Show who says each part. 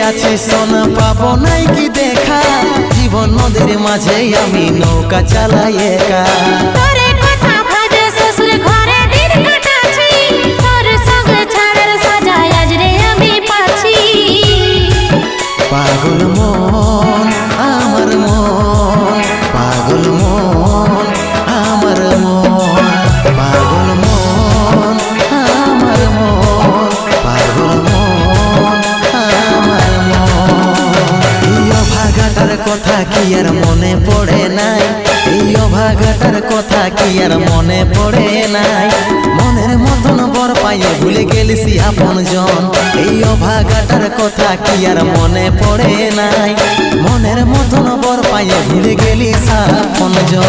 Speaker 1: আছি সোনা পাবো নাই কি দেখা, জীবন নদীর মাঝে আমি নৌকা চালাই একা।
Speaker 2: তোরে কথা ভাবে শ্বশুর ঘরে দিন কাটাচ্ছি, তোর সঙ্গে ছাড়ার সাজা আজ রে আমি পাচ্ছি।
Speaker 1: পাগল মন আমার মন, পাগল মন আমার মন, পাগল মন আমার মন, পাগল মন আমার মন। এই অভাগাটার কথা কি আর মনে পড়ে নাই, এই অভাগাটার কথা কি আর মনে পড়ে নাই। মনের মতন বর পাইয়ে ভুলে গেলিস আপন জন, এই অভাগাটার কথা কি আর মনে পড়ে নাই। মনের মতন বর পাইয়ে ভুলে গেলিস আপন জন।